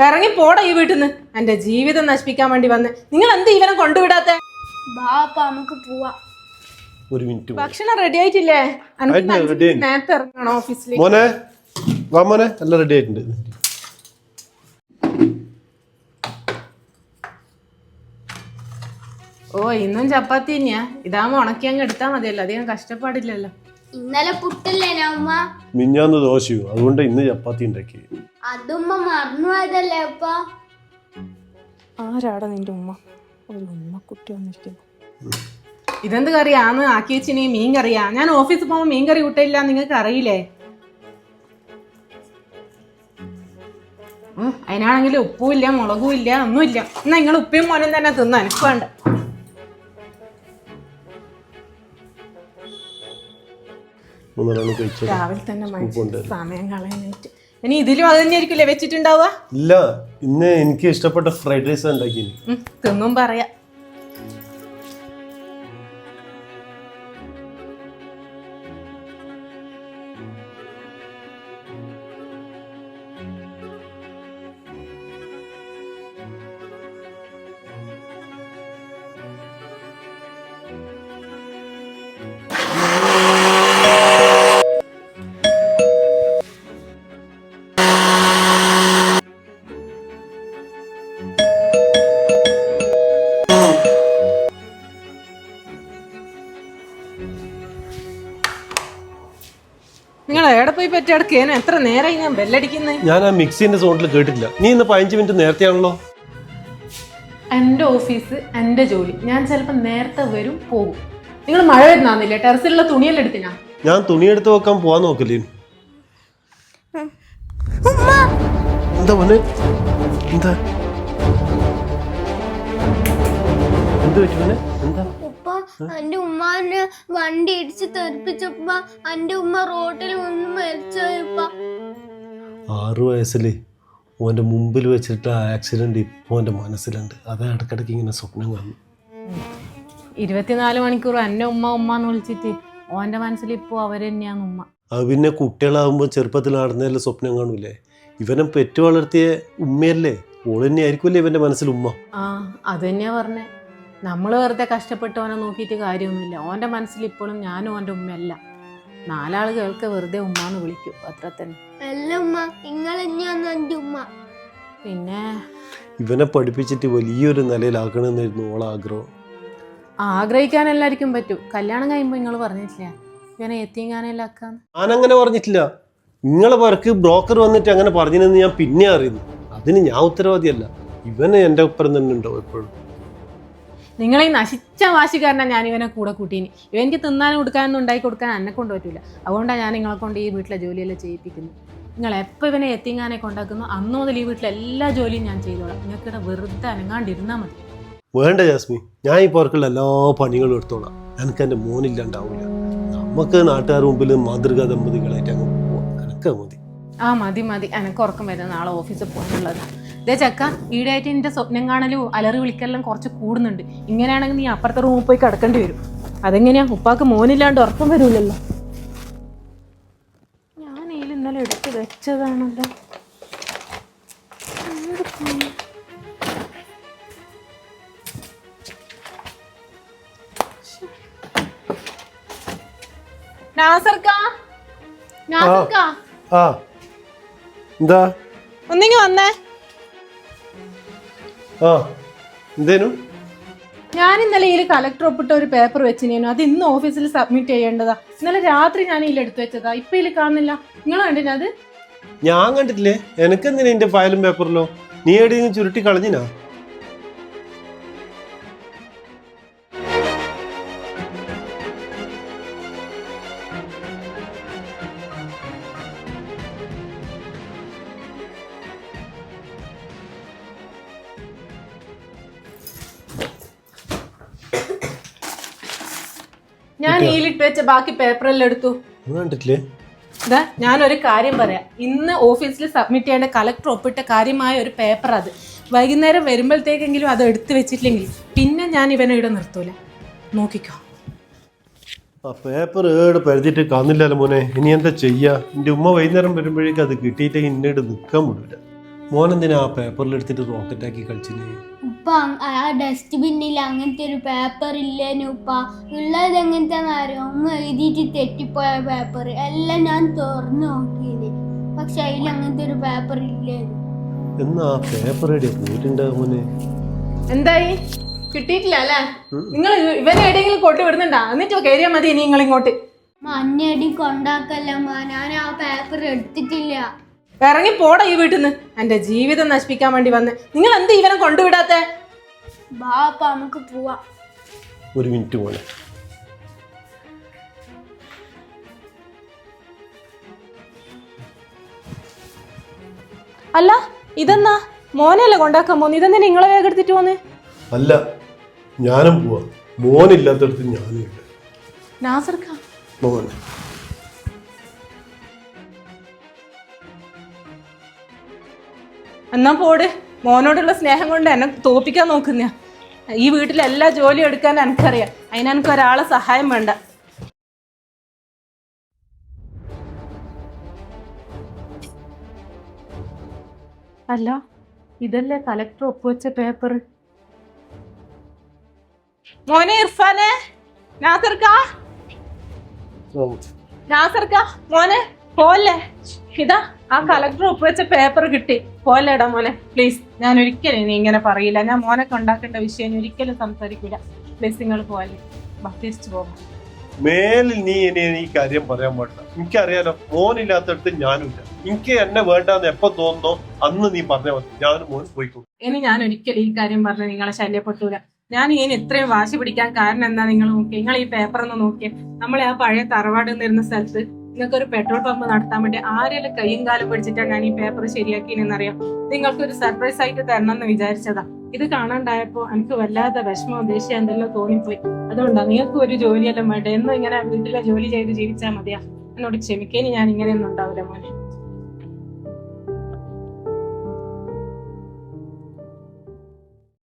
ഇറങ്ങി പോടാ ഈ വീട്ടിൽ നിന്ന്. എന്റെ ജീവിതം നശിപ്പിക്കാൻ വേണ്ടി വന്ന് നിങ്ങൾ എന്ത് ഇവനെ കൊണ്ടുവിടാത്ത? നമുക്ക് പോവാം. ഒരു മിനിറ്റ് ഭക്ഷണം റെഡി ആയിട്ടില്ലേ? നേരത്തെ ഇറങ്ങണം ഓഫീസിൽ. മോനെ വാ മോനെ, എല്ലാം റെഡി ആയിട്ടുണ്ട്. ഓ ഇന്നും ചപ്പാത്തി തന്നെയാ. ഇതാകുമ്പോ ഉണക്കി അങ്ങ് എടുത്താൽ മതിയല്ലോ, അധികം കഷ്ടപ്പാടില്ലല്ലോ. ഇന്നലെ പുട്ടല്ലേ ഉമ്മ? മിഞ്ഞാന്ന് ദോശയോ, അതുകൊണ്ട് ഇന്ന് ചപ്പാത്തി ഉണ്ടാക്കി. അതുമ്മ മറന്നു പോയതല്ലേ അപ്പ? ആരാടാ നിന്റെ ഉമ്മ? ഒരു ഉമ്മക്കുട്ടി വന്നിരിക്കുന്നു. ഇതെന്ത് കറിയാന്ന് ആക്കി വെച്ചിനി? മീൻ കറിയാ. ഞാൻ ഓഫീസിൽ പോകുമ്പോ മീൻ കറി കൂട്ടില്ല, നിങ്ങൾക്ക് അറിയില്ലേ? അതിനാണെങ്കിൽ ഉപ്പും ഇല്ല മുളകും ഇല്ല ഒന്നുമില്ല. എന്നാ നിങ്ങൾ ഉപ്പയും മോനും തന്നെ തിന്ന, എനിക്ക് വേണ്ട. രാവിലെ തന്നെ സമയം കളയാനായിട്ട്. ഇനി ഇതിലും അത് തന്നെ ആയിരിക്കില്ലേ വെച്ചിട്ടുണ്ടാവുക? ഇല്ല, ഇന്ന് എനിക്ക് ഇഷ്ടപ്പെട്ട ഫ്രൈഡ് റൈസ് ഉണ്ടാക്കി. തിന്നും പറയാ. നിങ്ങൾ എവിടെ പോയി പറ്റിടക്കേന? എത്ര നേരമായി ഞാൻ ബെല്ലടിക്കുന്നത്? ഞാൻ ആ മിക്സിന്റെ സൗണ്ടിൽ കേട്ടില്ല. നീ ഇന്ന് 15 മിനിറ്റ് നേരത്തെയാണല്ലോ. എൻ്റെ ഓഫീസ് എൻ്റെ ജോലി, ഞാൻ ചിലപ്പോൾ നേരത്തെ വരും പോകും. നിങ്ങൾ മഴ വരുന്നില്ലേ? ടെറസിലുള്ള തുണിയെല്ലാം എടുത്തിനാ? ഞാൻ തുണിയെടുത്ത് വെക്കാൻ പോവാൻ നോക്കല്ലേ. എന്താ മോനെ? എന്താ എന്ത് പറ്റി മോനെ? എന്താ? എന്റെ ഉമ്മാനെ വണ്ടി ഇടിച്ച് തെറിപ്പിച്ചപ്പ എന്റെ ഉമ്മ റോട്ടിൽ ഒന്ന് മരിച്ചോയപ്പ. 6 വയസ്സില് ഓന്റെ മുമ്പിൽ വെച്ചിട്ട് ആ ആക്സിഡന്റ് ഇപ്പൊ എന്റെ മനസ്സിലുണ്ട്. അത് ഇടക്കിടക്ക് ഇങ്ങനെ സ്വപ്നം കാണുന്നു. 24 മണിക്കൂർ എന്നെ ഉമ്മ ഉമ്മ എന്ന് വിളിച്ചിട്ട് ഓന്റെ മനസ്സിൽ ഇപ്പൊ അവര് തന്നെയാണ് ഉമ്മ. അത് പിന്നെ കുട്ടികളാകുമ്പോൾ ചെറുപ്പത്തിൽ നടന്നതിൽ സ്വപ്നം കാണൂലേ? ഇവനെ പെറ്റു വളർത്തിയ ഉമ്മയല്ലേ, ഓള് തന്നെ ആയിരിക്കുമല്ലേ ഇവന്റെ മനസ്സിൽ ഉമ്മ. ആ അത് തന്നെയാ പറഞ്ഞേ. നമ്മൾ വെറുതെ കഷ്ടപ്പെട്ട് ഓനെ നോക്കിയിട്ട് കാര്യമൊന്നുമില്ല. ഓന്റെ മനസ്സിൽ ഇപ്പോഴും ഞാനും ഓന്റെ ഉമ്മയല്ല. 4 ആള് കേൾക്കെ വെറുതെ ഉമ്മാന്ന് വിളിക്കും, അത്ര തന്നെ. അല്ല ഉമ്മ, നിങ്ങൾ തന്നെയാണ് എന്റെ ഉമ്മ. പിന്നെ ഇവനെ പഠിപ്പിച്ചിട്ട് വലിയൊരു നിലയിലാക്കണമെന്നായിരുന്നു ഓളെ ആഗ്രഹം. ആഗ്രഹിക്കാൻ എല്ലാവർക്കും പറ്റും. കല്യാണം കഴിയുമ്പോൾ നിങ്ങൾ പറഞ്ഞിട്ടില്ല ഇവനെ എത്തിങ്ങാനെല്ലാക്കാന്ന്? ഞാനങ്ങനെ പറഞ്ഞിട്ടില്ല. നിങ്ങളെ പേർക്ക് ബ്രോക്കർ വന്നിട്ട് അങ്ങനെ പറഞ്ഞതെന്ന് ഞാൻ പിന്നെ അറിയുന്നു. അതിന് ഞാൻ ഉത്തരവാദിയല്ല. ഇവന് എൻ്റെ ഒപ്പം തന്നെ ഉണ്ടോ എപ്പോഴും? നിങ്ങളീ നശിച്ച വാശിക്കാരനാണ് ഞാൻ ഇവനെ കൂടെ കൂട്ടീനി. ഇവനിക്ക് തിന്നാനും കൊടുക്കാനൊന്നും ഉണ്ടാക്കി കൊടുക്കാൻ എന്നെ കൊണ്ട് പറ്റൂല. അതുകൊണ്ടാണ് ഞാൻ നിങ്ങളെ കൊണ്ട് ഈ വീട്ടിലെ ജോലിയെല്ലാം ചെയ്യിപ്പിക്കുന്നത്. നിങ്ങൾ എപ്പോൾ ഇവനെ എത്തിങ്ങാനെ കൊണ്ടാക്കുന്നു അന്ന് മുതൽ ഈ വീട്ടിലെ എല്ലാ ജോലിയും ഞാൻ ചെയ്തോളാം. നിങ്ങൾക്കിവിടെ വെറുതെ അനങ്ങാണ്ടിരുന്നാൽ മതി. വേണ്ട ജാസ്മി, ഞാൻ ഈ പേർക്കുള്ള എല്ലാ പണികളും എടുത്തോളാം. എനിക്ക് എൻ്റെ മോനില്ലാണ്ടാവില്ല. നമുക്ക് നാട്ടുകാർ മുമ്പിൽ മാതൃക ദമ്പതികളായിട്ട് അങ്ങ് പോവാം. എനിക്ക് മതി. ആ മതി മതി, എനിക്ക് ഉറക്കം വരുന്നത്. നാളെ ഓഫീസിൽ പോകാനുള്ളതാണ്. ഇതേ ചക്ക, ഈടായിട്ട് എൻ്റെ സ്വപ്നം കാണലും അലറി വിളിക്കലെല്ലാം കുറച്ച് കൂടുന്നുണ്ട്. ഇങ്ങനെയാണെങ്കിൽ നീ അപ്പുറത്തെ റൂമിൽ പോയി കിടക്കേണ്ടി വരും. അതെങ്ങനെയാ? ഉപ്പാക്ക് മോനില്ലാണ്ട് ഉറക്കം വരൂലല്ലോ. ഞാൻ ഇന്നലെ എടുത്ത് വെച്ചതാണല്ലോ. എന്താ ഒന്നിങ്ങി വന്നേ. എന്തേനു? ഞാൻ ഇന്നലെ ഇതിൽ കളക്ടർ ഒപ്പിട്ട ഒരു പേപ്പർ വെച്ചിനു. അത് ഇന്ന് ഓഫീസിൽ സബ്മിറ്റ് ചെയ്യേണ്ടതാ. ഇന്നലെ രാത്രി ഞാൻ ഇതിൽ എടുത്തു വെച്ചതാ. ഇപ്പൊ ഇതിൽ കാണുന്നില്ല. നിങ്ങൾ കണ്ടിനാ? അത് ഞാൻ കണ്ടിട്ടില്ലേ. എനിക്കെന്തിനാ എന്റെ ഫയലും പേപ്പറിലോ? നീ എവിടെയെങ്കിലും ചുരുട്ടി കളഞ്ഞിനാ? ഞാൻ ഇതിലിട്ട് വെച്ച ബാക്കി പേപ്പറെല്ലാം എടുത്തു. കണ്ടിട്ടില്ലേ? ഇതാ ഞാനൊരു കാര്യം പറയാം. ഇന്ന് ഓഫീസിൽ സബ്മിറ്റ് ചെയ്യേണ്ട കളക്ടർ ഒപ്പിട്ട കാര്യമായ ഒരു പേപ്പർ. അത് വൈകുന്നേരം വരുമ്പോഴത്തേക്കെങ്കിലും അത് എടുത്തു വെച്ചിട്ടില്ലെങ്കിൽ പിന്നെ ഞാൻ ഇവനെ ഇവിടെ നിർത്തൂല. നോക്കിക്കോ. ആ പേപ്പർ ഏട് പരതിയിട്ട് കാണുന്നില്ലല്ലോ മോനെ. ഇനി എന്താ ചെയ്യാ? എൻ്റെ ഉമ്മ വൈകുന്നേരം വരുമ്പോഴേക്കും അത് കിട്ടിയിട്ടെങ്കിൽ ഇന്നോട് നിൽക്കാൻ പറ്റില്ല. മോനെന്തിനാ ആ പേപ്പറിൽ എടുത്തിട്ട് റോക്കറ്റ് ആക്കി കളിച്ചിന്? ഉപ്പ ആ ഡസ്റ്റ്ബിന്നിൽ അങ്ങനത്തെ ഒരു പേപ്പർ ഇല്ലേനു ഉപ്പ. ഉള്ളത് എങ്ങനത്തെന്ന് അറിയാം, ഒന്ന് എഴുതിയിട്ട് തെറ്റിപ്പോയ പേപ്പർ എല്ലാം ഞാൻ തുറന്നു നോക്കിയത്. പക്ഷെ അതിൽ അങ്ങനത്തെ ഒരു പേപ്പർ ഇല്ലേനു. എന്നാ ആ പേപ്പർ എവിടെയാ പോയിട്ടുണ്ടാവും മോനെ? എന്തായി? കിട്ടിയിട്ടില്ല അല്ലേ? നിങ്ങൾ ഇവനെ എവിടെയെങ്കിലും കൊണ്ടു വിടുന്നുണ്ടാ? എന്നിട്ടോ കയറിയാൽ മതി ഇനി നിങ്ങൾ ഇങ്ങോട്ട്. മഞ്ഞടി കൊണ്ടാക്കല്ലമ്മ, ഞാൻ ആ പേപ്പർ എടുത്തിട്ടില്ല. ഇറങ്ങി പോടാ ഈ വീട്ടിൽ നിന്ന്. എന്റെ ജീവിതം നശിപ്പിക്കാൻ വേണ്ടി വന്ന് നിങ്ങൾ എന്ത് ഇവനെ കൊണ്ടുവിടാത്തെ? ബാപ്പ നമുക്ക് പോവാം. ഒരു മിനിറ്റ് മോനെ. അല്ല ഇതെന്നാ മോനല്ലേ കൊണ്ടാക്കാൻ പോന്ന്? ഇതെന്താ നിങ്ങളെ വേഗം എടുത്തിട്ട് പോന്ന്? അല്ല, ഞാനും പോവാ. മോനില്ലാത്തടത്ത് ഞാനും ഇല്ല. നാസർക്ക മോൻ എന്നാ പോട്. മോനോടുള്ള സ്നേഹം കൊണ്ട് എന്നെ തോപ്പിക്കാൻ നോക്കുന്ന. ഈ വീട്ടിലെ എല്ലാ ജോലിയും എടുക്കാൻ എനിക്കറിയാം. അതിനെനിക്ക് ഒരാളെ സഹായം വേണ്ട. അല്ല ഇതല്ലേ കലക്ടർ ഒപ്പുവെച്ച പേപ്പർ? മോനെ ഇർഫാനെ, നാസർക്ക മോനെ പോലെ ഇതാ ആ കളക്ടർ ഒപ്പുവെച്ച പേപ്പർ കിട്ടി. പോലെടാ മോനെ പ്ലീസ്. ഞാൻ ഒരിക്കലും ഇനി ഇങ്ങനെ പറയില്ല. ഞാൻ മോനെ കൊണ്ടാക്കേണ്ട വിഷയം ഒരിക്കലും സംസാരിക്കില്ല. പ്ലീസ് നിങ്ങൾ പോലെ തിരിച്ചു പോകാം. മേലിൽ നീ ഇനി ഈ കാര്യം പറയാൻ പാടില്ല. എനിക്കറിയാലോ, മോനില്ലാത്തടത്ത് ഞാനും ഇല്ല. എനിക്ക് എന്നെ വേണ്ടാന്ന് എപ്പോ തോന്നുന്നോ അന്ന് നീ പറഞ്ഞാൽ മതി. ഞാനും മോൻ പോയിക്കോ. ഇനി ഞാൻ ഒരിക്കലും ഈ കാര്യം പറഞ്ഞ് നിങ്ങളെ ശല്യപ്പെട്ടൂല. ഞാൻ ഇനി ഇത്രയും വാശി പിടിക്കാൻ കാരണം എന്താ നിങ്ങൾ നോക്കിയേ? നിങ്ങൾ ഈ പേപ്പർ ഒന്ന് നോക്കിയേ. നമ്മളെ ആ പഴയ തറവാട് നിന്നിരുന്ന സ്ഥലത്ത് നിങ്ങൾക്ക് ഒരു പെട്രോൾ പമ്പ് നടത്താൻ വേണ്ടി ആരെല്ലാം കയ്യും കാലം പിടിച്ചിട്ടാണ് ഞാൻ ഈ പേപ്പർ ശരിയാക്കിയെന്നറിയാം. നിങ്ങൾക്കൊരു സർപ്രൈസ് ആയിട്ട് തരണം എന്ന് വിചാരിച്ചതാ. ഇത് കാണാണ്ടായപ്പോ എനിക്ക് വല്ലാതെ വിഷമം ദേഷ്യം എന്തെല്ലാം തോന്നിപ്പോയി. അതുകൊണ്ടാണ് നിങ്ങൾക്ക് ഒരു ജോലിയെല്ലാം വേണ്ട. എന്നും ഇങ്ങനെ വീട്ടിലെ ജോലി ചെയ്ത് ജീവിച്ചാൽ മതിയാ. എന്നോട് ക്ഷമിക്കേനി ഞാൻ ഇങ്ങനെയൊന്നും ഉണ്ടാവില്ല മോനെ.